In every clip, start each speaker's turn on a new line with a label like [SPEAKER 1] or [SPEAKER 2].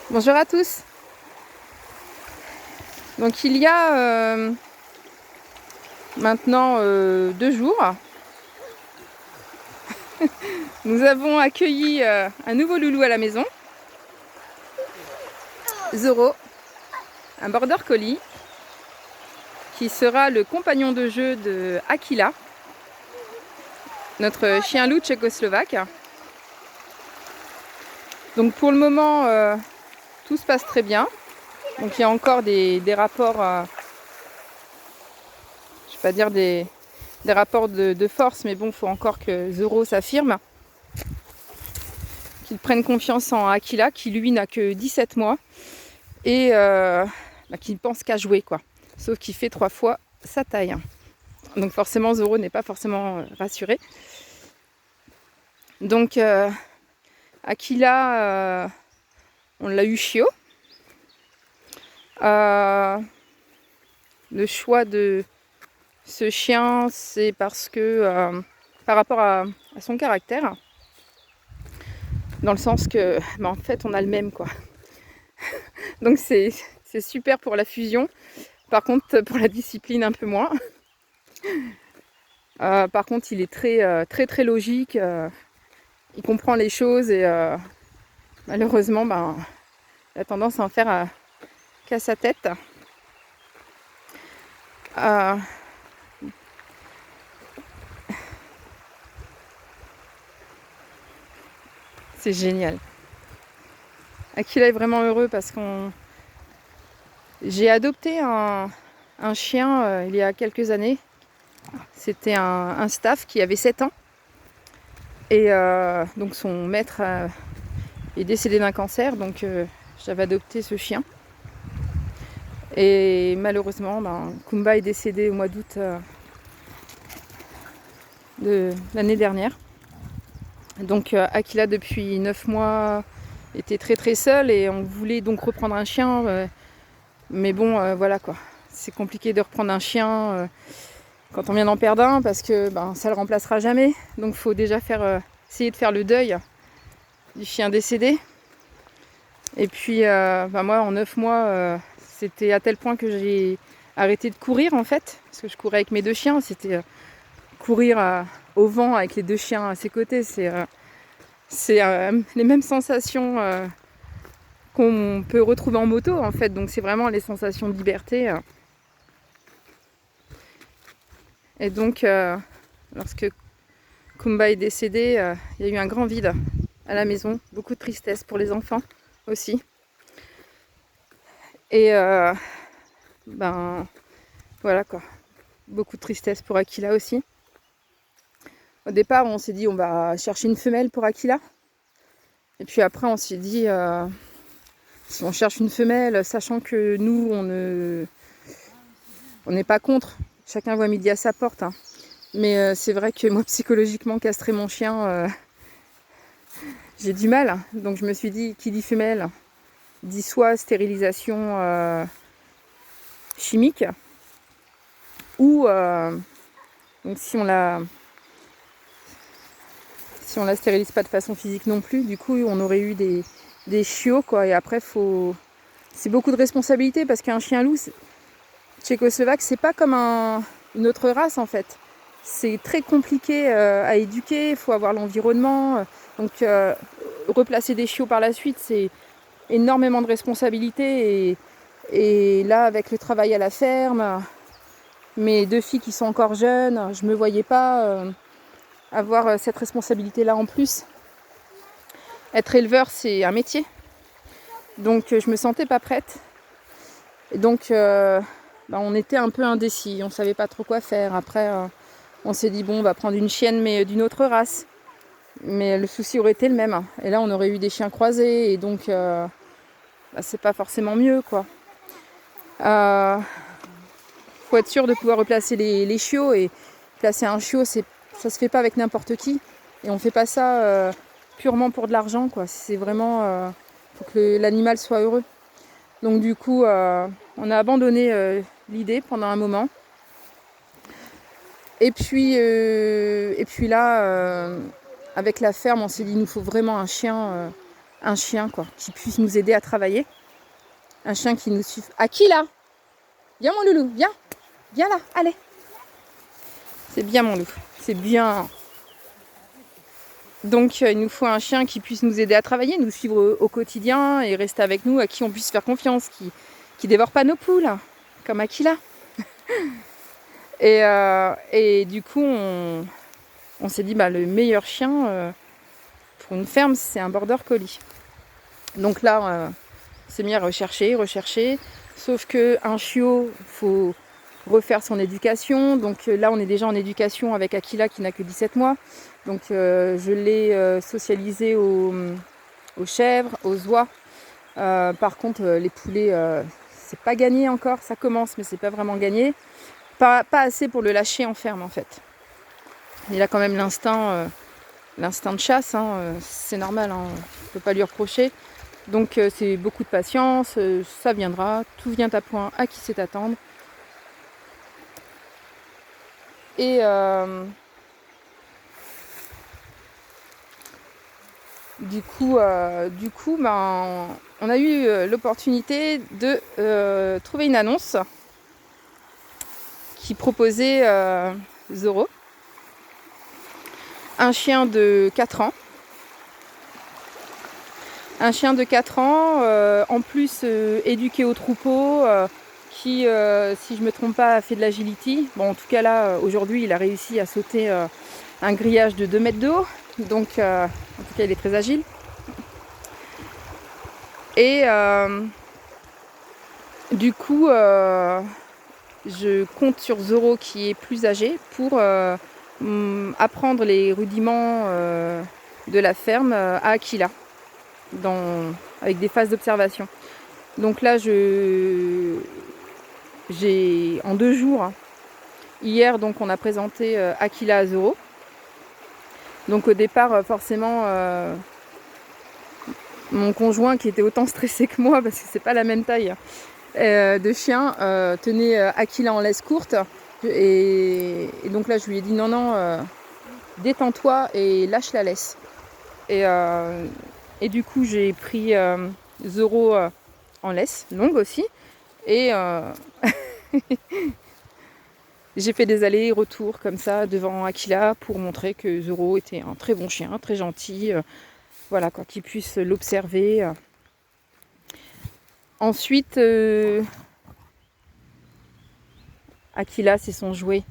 [SPEAKER 1] Bonjour à tous. Donc il y a maintenant 2 jours, nous avons accueilli un nouveau loulou à la maison, Zoro, un border collie, qui sera le compagnon de jeu de Aquila, notre chien loup tchécoslovaque. Donc pour le moment, tout se passe très bien. Donc il y a encore des rapports, je vais pas dire des rapports de force, mais bon, il faut encore que Zoro s'affirme, qu'il prenne confiance en Aquila, qui lui n'a que 17 mois et qui ne pense qu'à jouer, quoi. Sauf qu'il fait 3 fois sa taille. Donc forcément, Zoro n'est pas forcément rassuré. Donc Aquila, on l'a eu chiot. Le choix de ce chien, c'est parce que par rapport à son caractère, dans le sens que en fait on a le même, quoi. Donc c'est super pour la fusion. Par contre, pour la discipline, un peu moins. Par contre, il est très logique. Il comprend les choses et malheureusement, il a tendance à en faire qu'à sa tête. C'est génial. Aquila est vraiment heureux parce qu'on... J'ai adopté un chien il y a quelques années. C'était un staff qui avait 7 ans. Et donc son maître est décédé d'un cancer. Donc j'avais adopté ce chien. Et malheureusement, Kumba est décédé au mois d'août de l'année dernière. Donc Aquila, depuis 9 mois, était très seul et on voulait donc reprendre un chien. Mais bon, voilà quoi. C'est compliqué de reprendre un chien quand on vient d'en perdre un parce que ça le remplacera jamais. Donc il faut déjà essayer de faire le deuil du chien décédé. Et puis moi, en 9 mois, c'était à tel point que j'ai arrêté de courir en fait. Parce que je courais avec mes 2 chiens. C'était courir au vent avec les 2 chiens à ses côtés. C'est les mêmes sensations qu'on peut retrouver en moto en fait. Donc c'est vraiment les sensations de liberté. Et donc lorsque Kumba est décédé, il y a eu un grand vide à la maison. Beaucoup de tristesse pour les enfants aussi. Et voilà quoi. Beaucoup de tristesse pour Aquila aussi. Au départ, on s'est dit on va chercher une femelle pour Aquila. Et puis après, on s'est dit si on cherche une femelle, sachant que nous, on n'est pas contre. Chacun voit midi à sa porte. Hein. Mais c'est vrai que moi, psychologiquement, castrer mon chien, j'ai du mal. Donc je me suis dit, qui dit femelle, dit soit stérilisation chimique, ou donc si on la stérilise pas de façon physique non plus, du coup on aurait eu des chiots, quoi. Et après c'est beaucoup de responsabilité parce qu'un chien loup tchécoslovaque, c'est pas comme une autre race en fait. C'est très compliqué à éduquer, il faut avoir l'environnement. Donc replacer des chiots par la suite, c'est énormément de responsabilités. Et là, avec le travail à la ferme, mes 2 filles qui sont encore jeunes, je ne me voyais pas avoir cette responsabilité-là en plus. Être éleveur, c'est un métier. Donc je me sentais pas prête. Et donc on était un peu indécis, on savait pas trop quoi faire. Après, on s'est dit bon, on va prendre une chienne mais d'une autre race. Mais le souci aurait été le même. Et là, on aurait eu des chiens croisés et donc c'est pas forcément mieux, quoi. Faut être sûr de pouvoir replacer les chiots, et placer un chiot, ça se fait pas avec n'importe qui. Et on fait pas ça purement pour de l'argent, quoi. C'est vraiment faut que l'animal soit heureux. Donc du coup, on a abandonné l'idée pendant un moment. Et puis là, avec la ferme, on s'est dit il nous faut vraiment un chien un chien quoi, qui puisse nous aider à travailler. Un chien qui nous suive. À qui là? Viens mon loulou, viens. Viens là, allez. C'est bien mon loup, c'est bien. Donc il nous faut un chien qui puisse nous aider à travailler, nous suivre au quotidien et rester avec nous, à qui on puisse faire confiance, qui dévore pas nos poules, comme Aquila. Et du coup on s'est dit le meilleur chien pour une ferme c'est un border collie. Donc là on s'est mis à rechercher, sauf qu'un chiot faut refaire son éducation. Donc là on est déjà en éducation avec Aquila qui n'a que 17 mois. Donc je l'ai socialisé aux chèvres, aux oies. Par contre les poulets c'est pas gagné encore, ça commence mais c'est pas vraiment gagné. Pas assez pour le lâcher en ferme en fait. Il a quand même l'instinct de chasse, c'est normal, on ne peut pas lui reprocher. Donc c'est beaucoup de patience, ça viendra, tout vient à point, à qui sait attendre. Et du coup, on a eu l'opportunité de trouver une annonce qui proposait Zoro, un chien de 4 ans. Un chien de 4 ans, en plus éduqué au troupeau, qui, si je ne me trompe pas, a fait de l'agility. Bon, en tout cas là, aujourd'hui, il a réussi à sauter un grillage de 2 mètres de haut. Donc, en tout cas, il est très agile. Et du coup, je compte sur Zoro qui est plus âgé pour apprendre les rudiments de la ferme à Aquila, avec des phases d'observation. Donc là, j'ai en 2 jours, hier, donc on a présenté Aquila à Zoro. Donc au départ, forcément, mon conjoint qui était autant stressé que moi, parce que c'est pas la même taille de chien, tenait Aquila en laisse courte. Et donc là, je lui ai dit non, détends-toi et lâche la laisse. Et du coup, j'ai pris Zoro en laisse, longue aussi. Et j'ai fait des allers-retours comme ça devant Aquila pour montrer que Zoro était un très bon chien, très gentil. Voilà, quoi, qu'il puisse l'observer. Ensuite, Aquila, c'est son jouet.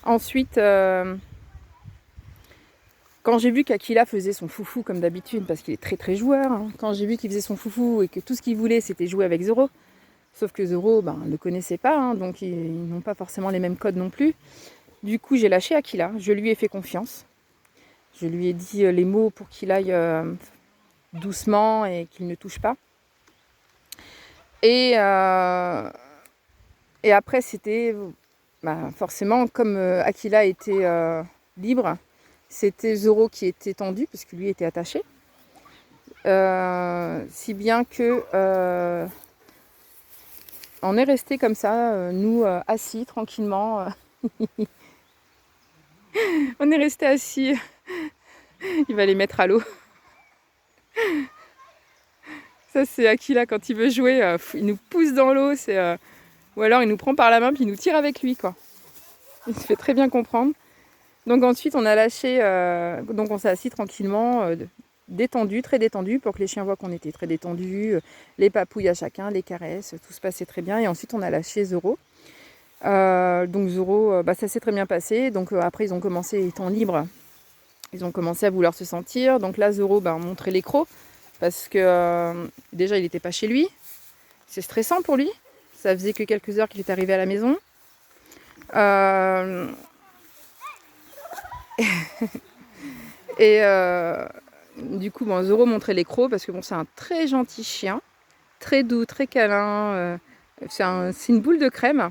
[SPEAKER 1] Ensuite, quand j'ai vu qu'Aquila faisait son foufou comme d'habitude, parce qu'il est très très joueur, quand j'ai vu qu'il faisait son foufou et que tout ce qu'il voulait c'était jouer avec Zoro, sauf que Zoro ne le connaissait pas, donc ils n'ont pas forcément les mêmes codes non plus. Du coup j'ai lâché Aquila, je lui ai fait confiance. Je lui ai dit les mots pour qu'il aille doucement et qu'il ne touche pas. Et après c'était forcément comme Aquila était libre, c'était Zoro qui était tendu, parce que lui était attaché. Si bien que on est resté comme ça, nous assis tranquillement. On est resté assis. Il va les mettre à l'eau. Ça c'est Aquila quand il veut jouer, il nous pousse dans l'eau, ou alors il nous prend par la main puis il nous tire avec lui quoi. Il se fait très bien comprendre. Donc ensuite on a lâché, donc on s'est assis tranquillement, détendu, très détendu, pour que les chiens voient qu'on était très détendu, les papouilles à chacun, les caresses, tout se passait très bien. Et ensuite on a lâché Zoro. Donc Zoro, ça s'est très bien passé. Donc après ils ont commencé, étant libres, ils ont commencé à vouloir se sentir. Donc là Zoro montrait les crocs, parce que déjà il n'était pas chez lui. C'est stressant pour lui. Ça faisait que quelques heures qu'il est arrivé à la maison. Et du coup, Zoro montrait les crocs parce que c'est un très gentil chien, très doux, très câlin. C'est une boule de crème.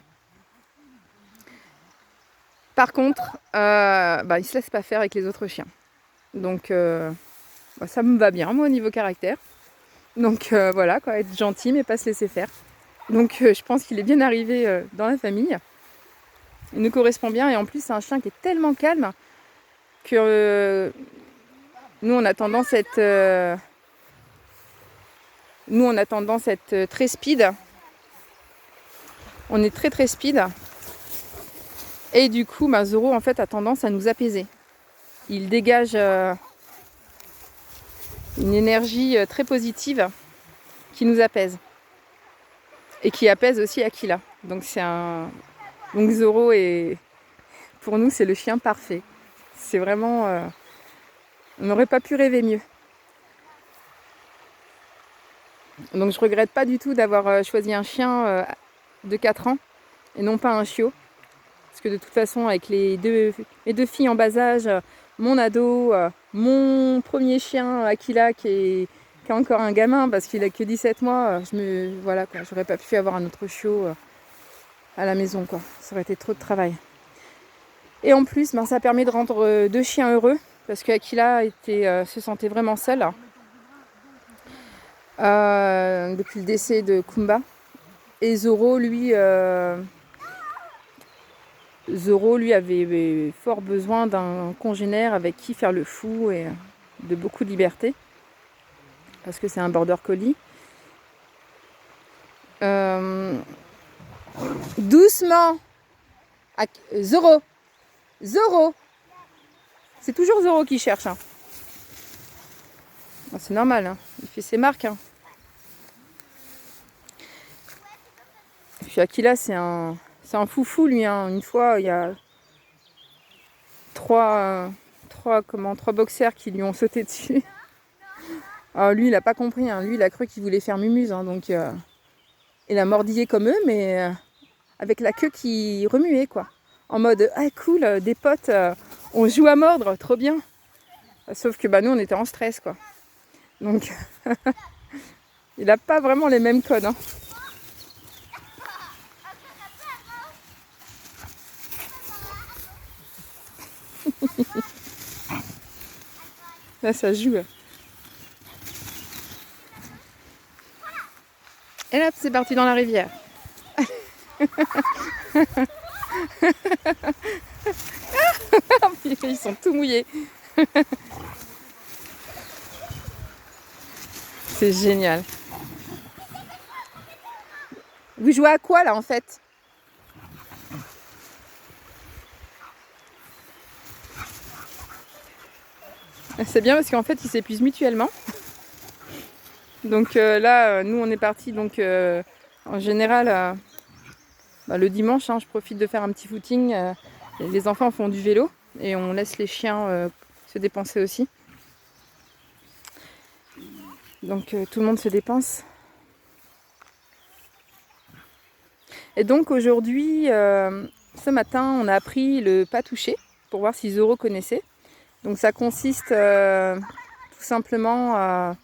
[SPEAKER 1] Par contre, il se laisse pas faire avec les autres chiens. Donc ça me va bien, moi, au niveau caractère. Donc voilà, quoi, être gentil mais pas se laisser faire. Donc je pense qu'il est bien arrivé dans la famille. Il nous correspond bien et en plus c'est un chien qui est tellement calme que Nous, on a tendance à être, très speed. On est très très speed. Et du coup, Zoro en fait a tendance à nous apaiser. Il dégage une énergie très positive qui nous apaise. Et qui apaise aussi Aquila. Donc Zoro est, pour nous, c'est le chien parfait. C'est vraiment, on n'aurait pas pu rêver mieux. Donc je regrette pas du tout d'avoir choisi un chien de 4 ans et non pas un chiot. Parce que de toute façon, avec mes deux filles en bas âge, mon ado, mon premier chien, Aquila, qui est encore un gamin parce qu'il a que 17 mois, voilà, quoi, j'aurais pas pu avoir un autre chiot à la maison, quoi. Ça aurait été trop de travail. Et en plus, ça permet de rendre 2 chiens heureux parce qu'Aquila se sentait vraiment seul depuis le décès de Kumba. Et Zoro, lui avait fort besoin d'un congénère avec qui faire le fou et de beaucoup de liberté. Parce que c'est un border collie. Doucement Zoro. C'est toujours Zoro qui cherche. Hein. C'est normal, hein. Il fait ses marques. Hein. Puis Aquila, c'est un foufou, lui. Hein. Une fois, il y a trois boxers qui lui ont sauté dessus. Alors lui, il n'a pas compris. Hein. Lui, il a cru qu'il voulait faire mumuse. Hein. Donc, il a mordillé comme eux, mais avec la queue qui remuait, quoi. En mode, ah cool, des potes, on joue à mordre, trop bien. Sauf que nous, on était en stress, quoi. Donc, il n'a pas vraiment les mêmes codes. Hein. Là, ça joue. Et là, c'est parti dans la rivière. Ils sont tout mouillés. C'est génial. Vous jouez à quoi là en fait? C'est bien parce qu'en fait ils s'épuisent mutuellement. Donc là, nous on est partis donc en général le dimanche, hein, je profite de faire un petit footing. Les enfants font du vélo et on laisse les chiens se dépenser aussi. Donc tout le monde se dépense. Et donc aujourd'hui, ce matin, on a appris le pas toucher pour voir si Zoro connaissait. Donc ça consiste tout simplement à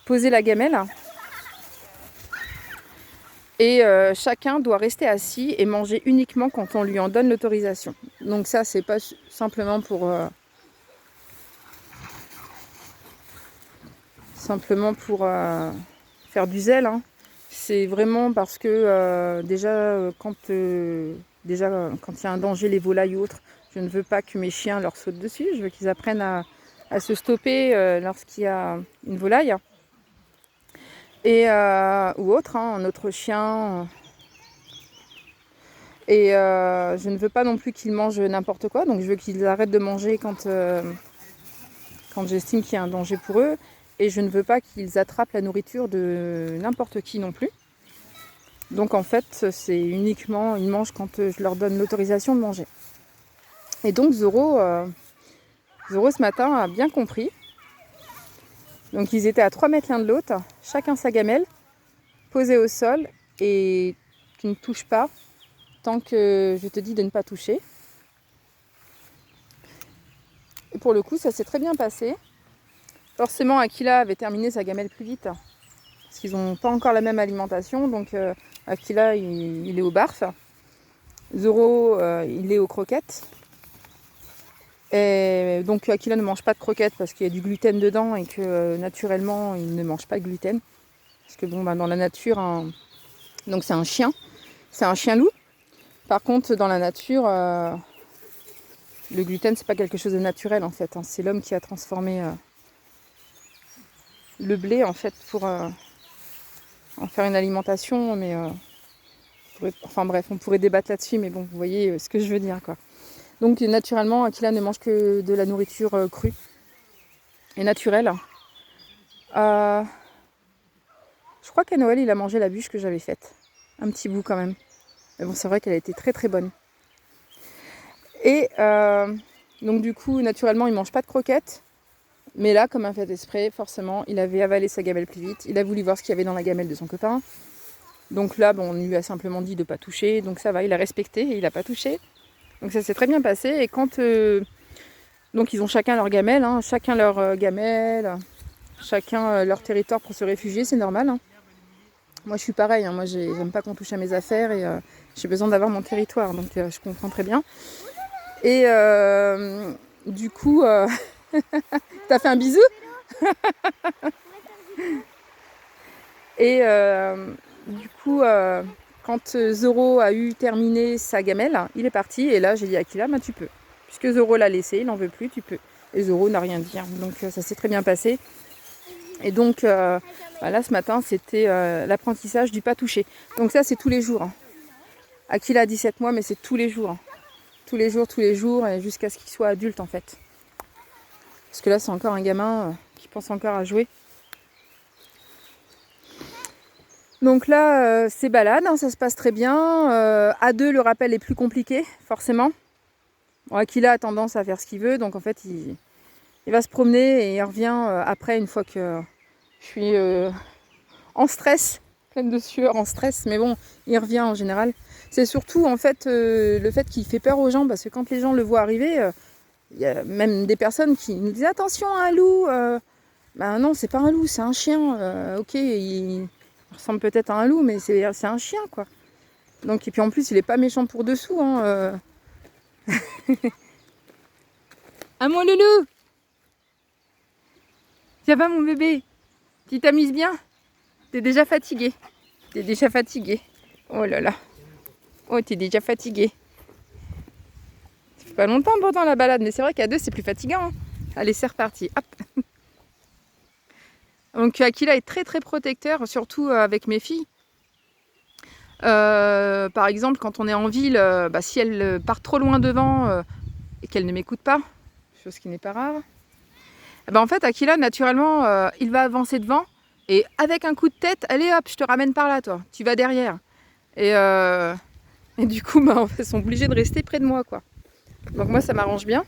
[SPEAKER 1] poser la gamelle. Et chacun doit rester assis et manger uniquement quand on lui en donne l'autorisation. Donc ça, c'est pas simplement pour faire du zèle. Hein. C'est vraiment parce que quand il y a un danger, les volailles ou autres, je ne veux pas que mes chiens leur sautent dessus. Je veux qu'ils apprennent à se stopper lorsqu'il y a une volaille. Et, ou autre, hein, un autre chien. Et je ne veux pas non plus qu'ils mangent n'importe quoi. Donc je veux qu'ils arrêtent de manger quand j'estime qu'il y a un danger pour eux. Et je ne veux pas qu'ils attrapent la nourriture de n'importe qui non plus. Donc en fait, c'est uniquement, ils mangent quand je leur donne l'autorisation de manger. Et donc Zoro ce matin a bien compris. Donc ils étaient à 3 mètres l'un de l'autre, chacun sa gamelle, posée au sol, et tu ne touches pas tant que je te dis de ne pas toucher. Et pour le coup, ça s'est très bien passé. Forcément, Aquila avait terminé sa gamelle plus vite, parce qu'ils n'ont pas encore la même alimentation. Donc Aquila, il est au barf. Zoro, il est aux croquettes. Et donc Aquila ne mange pas de croquettes parce qu'il y a du gluten dedans et que naturellement, il ne mange pas de gluten. Parce que dans la nature, donc c'est un chien loup. Par contre, dans la nature, Le gluten, c'est pas quelque chose de naturel en fait, hein. C'est l'homme qui a transformé le blé en fait pour en faire une alimentation, mais enfin bref, on pourrait débattre là-dessus, mais bon, vous voyez ce que je veux dire, quoi. Donc naturellement, Aquila ne mange que de la nourriture crue et naturelle. Je crois qu'à Noël, il a mangé la bûche que j'avais faite. Un petit bout quand même. Mais bon, c'est vrai qu'elle a été très très bonne. Et donc du coup, naturellement, il ne mange pas de croquettes. Mais là, comme un fait exprès, forcément, il avait avalé sa gamelle plus vite. Il a voulu voir ce qu'il y avait dans la gamelle de son copain. Donc là, bon, on lui a simplement dit de ne pas toucher. Donc ça va, il a respecté et il n'a pas touché. Donc ça s'est très bien passé. Et quand... donc ils ont chacun leur gamelle, hein, chacun leur gamelle, chacun leur territoire pour se réfugier, c'est normal. Hein. Moi je suis pareil, hein, moi j'aime pas qu'on touche à mes affaires et j'ai besoin d'avoir mon territoire. Donc je comprends très bien. Et du coup... T'as fait un bisou? Et du coup, quand Zoro a eu terminé sa gamelle, il est parti. Et là, j'ai dit à Aquila, bah, tu peux. Puisque Zoro l'a laissé, il n'en veut plus, tu peux. Et Zoro n'a rien dit. Donc ça s'est très bien passé. Et donc là, ce matin, c'était l'apprentissage du pas toucher. Donc ça, c'est tous les jours. Hein. Aquila a 17 mois, mais c'est tous les jours. Hein. Tous les jours, et jusqu'à ce qu'il soit adulte, en fait. Parce que là, c'est encore un gamin qui pense encore à jouer. Donc là, c'est balade, hein, ça se passe très bien. À deux, le rappel est plus compliqué, forcément. Bon, Aquila a tendance à faire ce qu'il veut, donc en fait, il va se promener et il revient après, une fois que je suis en stress, pleine de sueur, en stress. Mais bon, il revient en général. C'est surtout, en fait, le fait qu'il fait peur aux gens, parce que quand les gens le voient arriver... Il y a même des personnes qui nous disent attention, un loup. Ben non, c'est pas un loup, c'est un chien. Ok, il ressemble peut-être à un loup, mais c'est un chien, quoi. Donc, et puis en plus, il est pas méchant pour dessous. Hein, Ah mon loulou! Ça va mon bébé? Tu t'amuses bien? T'es déjà fatigué. T'es déjà fatigué. Oh là là. Oh, t'es déjà fatigué. Pas longtemps pourtant la balade, mais c'est vrai qu'à deux c'est plus fatigant. Hein. Allez, c'est reparti. Hop. Donc Aquila est très très protecteur, surtout avec mes filles. Par exemple, quand on est en ville, si elle part trop loin devant et qu'elle ne m'écoute pas, chose qui n'est pas rare, en fait Aquila naturellement il va avancer devant et avec un coup de tête, allez hop, je te ramène par là toi, tu vas derrière. Et du coup, en fait, ils sont obligés de rester près de moi, quoi. Donc moi ça m'arrange bien.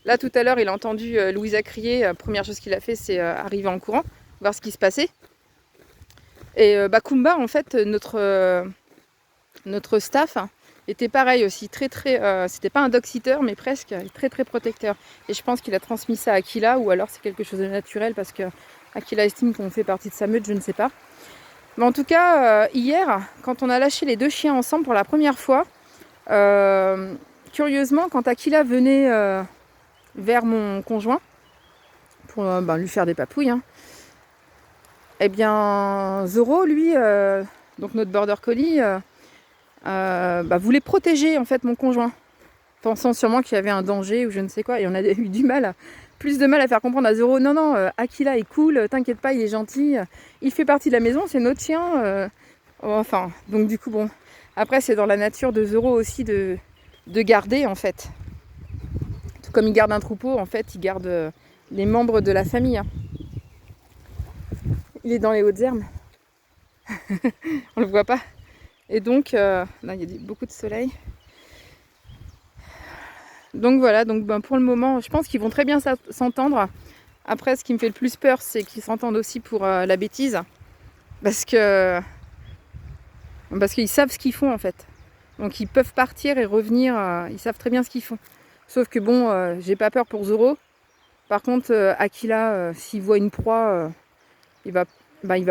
[SPEAKER 1] Là tout à l'heure il a entendu Louisa crier, première chose qu'il a fait c'est arriver en courant, voir ce qui se passait. Et Kumba en fait notre staff était pareil aussi, très c'était pas un dog sitter mais presque, très très protecteur. Et je pense qu'il a transmis ça à Aquila ou alors c'est quelque chose de naturel parce que Aquila estime qu'on fait partie de sa meute, je ne sais pas. Mais en tout cas hier quand on a lâché les deux chiens ensemble pour la première fois, curieusement quand Aquila venait vers mon conjoint pour lui faire des papouilles, hein. Eh bien Zoro lui, donc notre border collie, voulait protéger en fait mon conjoint, pensant sûrement qu'il y avait un danger ou je ne sais quoi, et on a eu plus de mal à faire comprendre à Zoro, non, Aquila est cool, t'inquiète pas, il est gentil, il fait partie de la maison, c'est notre chien, enfin, donc du coup bon, après c'est dans la nature de Zoro aussi de garder en fait, tout comme il garde un troupeau, en fait il garde les membres de la famille, hein. Il est dans les hautes herbes, on le voit pas. Et donc, là il y a beaucoup de soleil. Donc voilà, donc pour le moment, je pense qu'ils vont très bien s'entendre. Après, ce qui me fait le plus peur, c'est qu'ils s'entendent aussi pour la bêtise. Parce qu'ils savent ce qu'ils font en fait. Donc ils peuvent partir et revenir, ils savent très bien ce qu'ils font. Sauf que bon, j'ai pas peur pour Zoro. Par contre, Aquila, s'il voit une proie, il va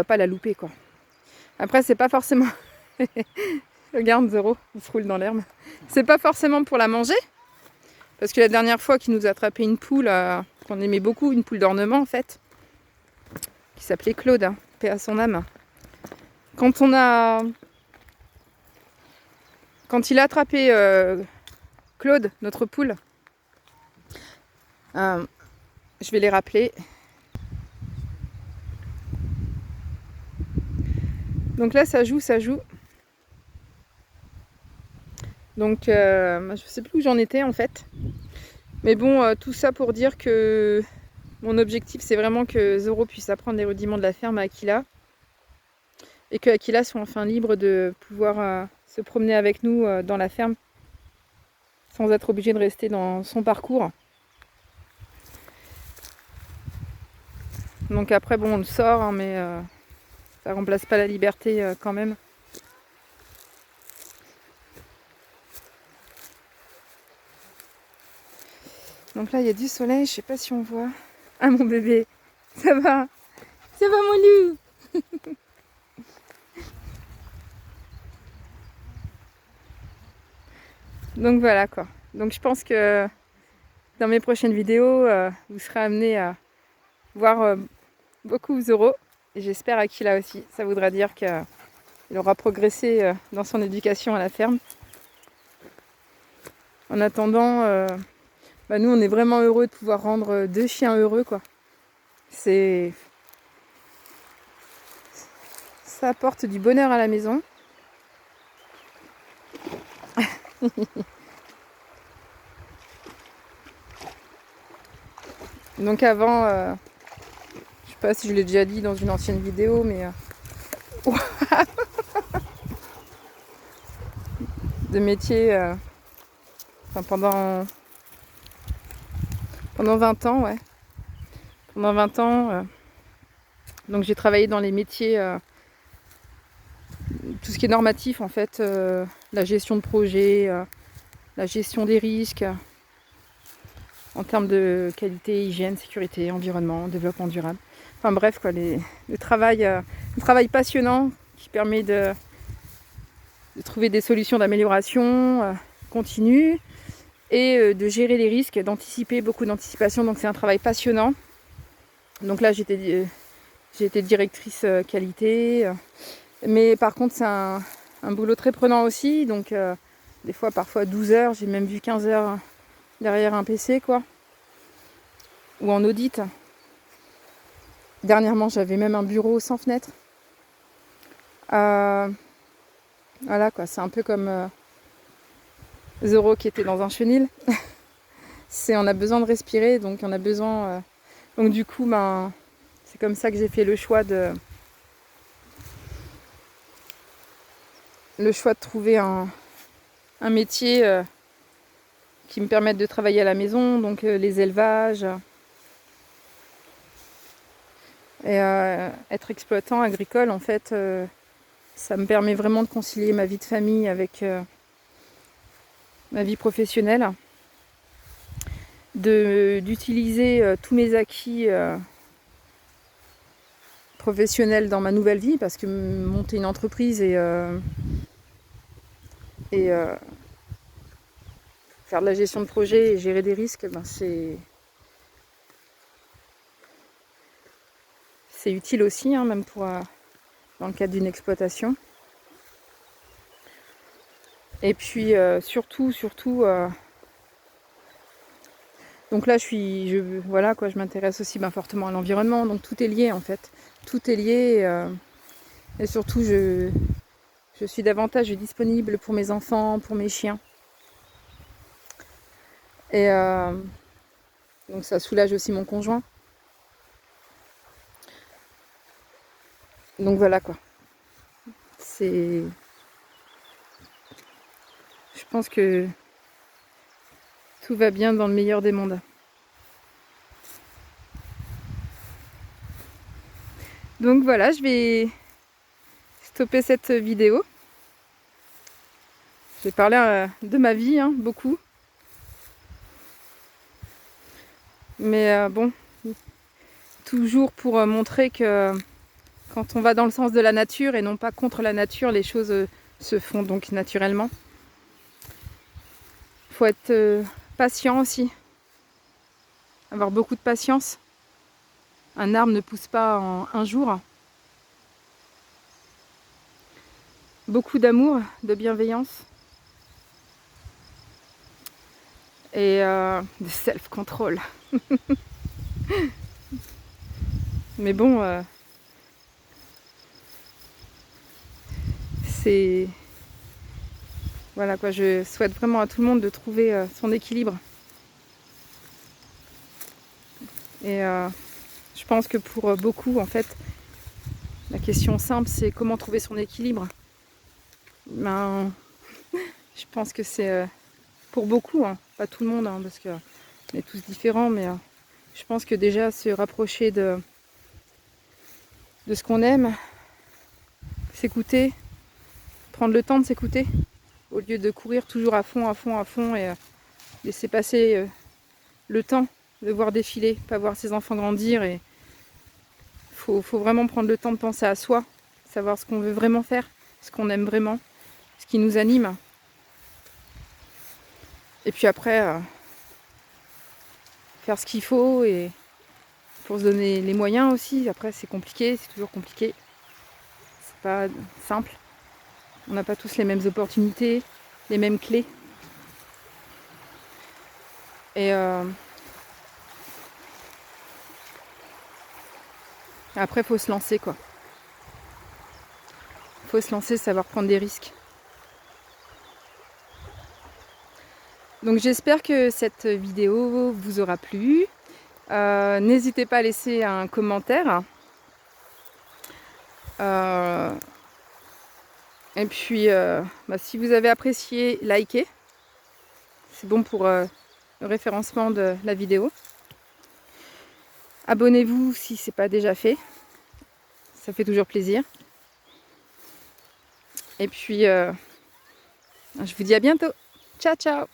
[SPEAKER 1] pas la louper, quoi. Après, c'est pas forcément... Regarde Zoro, il se roule dans l'herbe. C'est pas forcément pour la manger. Parce que la dernière fois qu'il nous a attrapé une poule, qu'on aimait beaucoup, une poule d'ornement en fait, qui s'appelait Claude, hein, paix à son âme. Quand il a attrapé Claude, notre poule, Je vais les rappeler. Donc là, ça joue. Donc, je sais plus où j'en étais en fait. Mais bon, tout ça pour dire que mon objectif, c'est vraiment que Zoro puisse apprendre les rudiments de la ferme à Aquila. Et que Aquila soit enfin libre de pouvoir se promener avec nous dans la ferme sans être obligé de rester dans son parcours. Donc après, bon, on le sort, hein, mais ça remplace pas la liberté quand même. Donc là, il y a du soleil, je sais pas si on voit. Ah, mon bébé, ça va mon loup. Donc voilà quoi. Donc je pense que dans mes prochaines vidéos, vous serez amenés à voir beaucoup Zoro. Et j'espère Aquila aussi. Ça voudra dire qu'il aura progressé dans son éducation à la ferme. En attendant, nous on est vraiment heureux de pouvoir rendre 2 chiens heureux quoi. Ça apporte du bonheur à la maison. Donc avant, je sais pas si je l'ai déjà dit dans une ancienne vidéo, mais de métier, pendant 20 ans, ouais. Pendant 20 ans, donc j'ai travaillé dans les métiers, tout ce qui est normatif en fait, la gestion de projet, la gestion des risques, en termes de qualité, hygiène, sécurité, environnement, développement durable. Enfin bref, quoi, le travail passionnant qui permet de trouver des solutions d'amélioration continue et de gérer les risques, d'anticiper, beaucoup d'anticipation. Donc c'est un travail passionnant. Donc là j'ai été directrice qualité. Mais par contre c'est un boulot très prenant aussi. Donc des fois parfois 12 heures, j'ai même vu 15 heures derrière un PC quoi. Ou en audit. Dernièrement j'avais même un bureau sans fenêtre. Voilà quoi, c'est un peu comme Zoro qui était dans un chenil. On a besoin de respirer, donc on a besoin. Donc du coup, c'est comme ça que j'ai fait le choix de trouver un métier qui me permette de travailler à la maison, donc les élevages. Et être exploitant agricole, en fait, ça me permet vraiment de concilier ma vie de famille avec ma vie professionnelle, d'utiliser tous mes acquis professionnels dans ma nouvelle vie, parce que monter une entreprise et faire de la gestion de projet et gérer des risques, c'est utile aussi, hein, même dans le cadre d'une exploitation. Et puis surtout, donc là je m'intéresse aussi fortement à l'environnement, donc tout est lié en fait. Tout est lié et surtout je suis davantage disponible pour mes enfants, pour mes chiens. Et donc ça soulage aussi mon conjoint. Donc voilà quoi. Je pense que tout va bien dans le meilleur des mondes. Donc voilà, je vais stopper cette vidéo. J'ai parlé de ma vie, hein, beaucoup. Mais bon, toujours pour montrer que quand on va dans le sens de la nature et non pas contre la nature, les choses se font donc naturellement. Il faut être patient aussi, avoir beaucoup de patience. Un arbre ne pousse pas en un jour. Beaucoup d'amour, de bienveillance et de self-control. Mais bon, c'est... Voilà quoi, je souhaite vraiment à tout le monde de trouver son équilibre. Et je pense que pour beaucoup, en fait, la question simple, c'est comment trouver son équilibre. Ben, je pense que c'est pour beaucoup, hein, pas tout le monde, hein, parce qu'on est tous différents, mais je pense que déjà se rapprocher de ce qu'on aime, s'écouter, prendre le temps de s'écouter, au lieu de courir toujours à fond et laisser passer le temps de voir défiler, pas voir ses enfants grandir. Et faut vraiment prendre le temps de penser à soi, savoir ce qu'on veut vraiment faire, ce qu'on aime vraiment, ce qui nous anime. Et puis après, faire ce qu'il faut et pour se donner les moyens aussi. Après, c'est compliqué, c'est toujours compliqué. C'est pas simple. On n'a pas tous les mêmes opportunités, les mêmes clés. Et après, faut se lancer, quoi. Faut se lancer, savoir prendre des risques. Donc j'espère que cette vidéo vous aura plu. N'hésitez pas à laisser un commentaire. Et puis, si vous avez apprécié, likez. C'est bon pour le référencement de la vidéo. Abonnez-vous si ce n'est pas déjà fait. Ça fait toujours plaisir. Et puis, je vous dis à bientôt. Ciao, ciao!